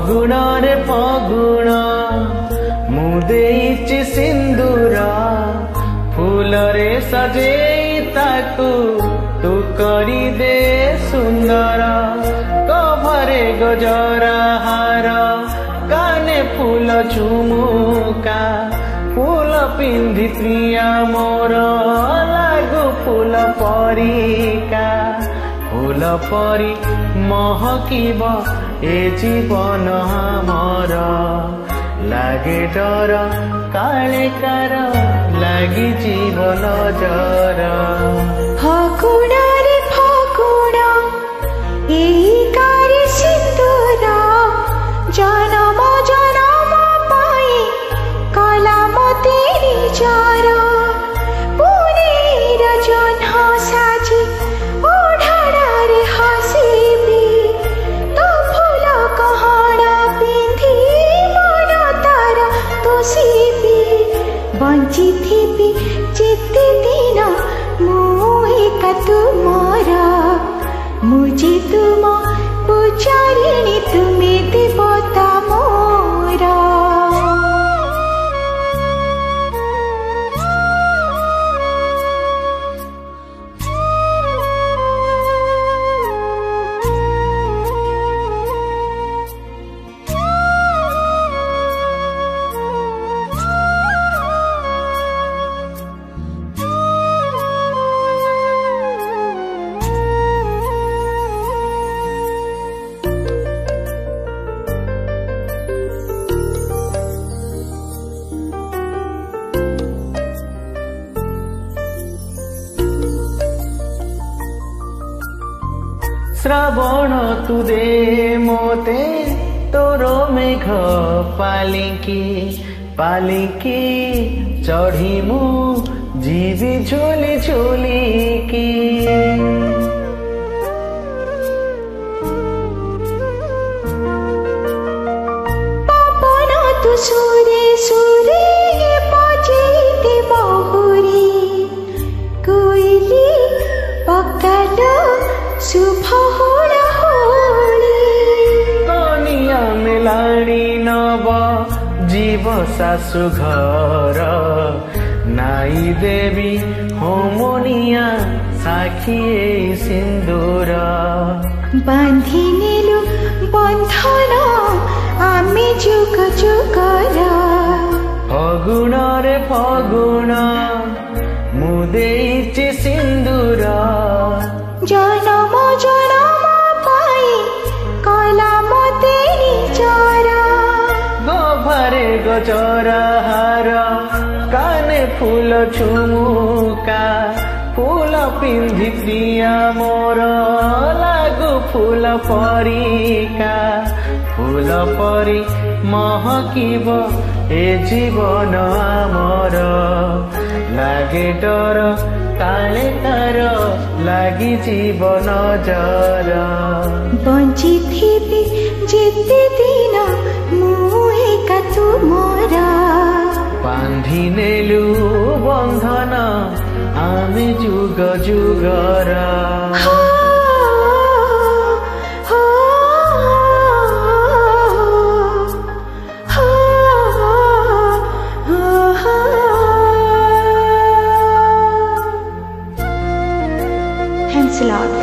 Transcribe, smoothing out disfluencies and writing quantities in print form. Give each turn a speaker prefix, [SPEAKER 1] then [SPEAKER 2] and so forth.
[SPEAKER 1] ଫଗୁଣରେ ଫଗୁଣ ମୁଁ ଦେଇଛି ସିନ୍ଦୁର ଫୁଲରେ ସଜେଇ ତାକୁ ତୁ କରିଦେ ସୁନ୍ଦର କଭରେ ଗଜରା ହାର କାନେ ଫୁଲ ଝୁମୁକା ଫୁଲ ପିନ୍ଧି ପ୍ରିୟା ମୋର ଲାଗୁ ଫୁଲ ପରିକା ଫୁଲ ପରି ମହକିବ ଏ ଜୀବନ ଆମର ଲାଗେ ଡର କାଳେ କାର ଲାଗି ଜୀବନ ଜର
[SPEAKER 2] ଫଗୁଣରେ ଫଗୁଣ ଏହି କାରି ସିନ୍ଦୁର ଜନମ ଜନମ ପାଇଁ କଲା ମୋତେ ନିଜର ପୁନେର ଜହ୍ନ ସାଜି ଓଢ଼ଣାରେ ହସିବି ତୋ ଫୁଲ ଗହଣା ପିନ୍ଧି ମନ ତାର ତୋଷିବି ବଞ୍ଚିଥିବି ଯେତେ ଦିନ ମୁଁ ଏକା ତୁମର ମୁଁ ଯେ ତୁମ ପୂଜାରିଣୀ ତୁମେ ଦେବତା ମୋର
[SPEAKER 1] श्रावण तू दे मोते तोर मेघ पालिकी पालिकी चढ़ी मु जीवी झोली झोलिकी
[SPEAKER 2] पवन तू सुरे सुरे बजेते बहुरी कोइली पकाल शुभ होला होली
[SPEAKER 1] कनिया मिलाणी नव जीव सासु घर नाई देवी होमनिया साखी सिंदूर
[SPEAKER 2] बांधी नेलु बंधन आमे जुग जुगर
[SPEAKER 1] फगुण रे फगुण मु देइछि सिंदूर
[SPEAKER 2] जनम जनम पाई कला मते निजर
[SPEAKER 1] गभरे गजरा हार काने फूल झुमुका फूल पिंधि प्रिया मोर लागु फूल परिका फूल परी महकिब ए जीवन आमर लागे डर काले तार लागी जीवन जर
[SPEAKER 2] बंचिथिबि जेते दिन मु एका तुमर
[SPEAKER 1] बांधी नेलु बंधन आमे जुग जुगर
[SPEAKER 2] Thanks a lot.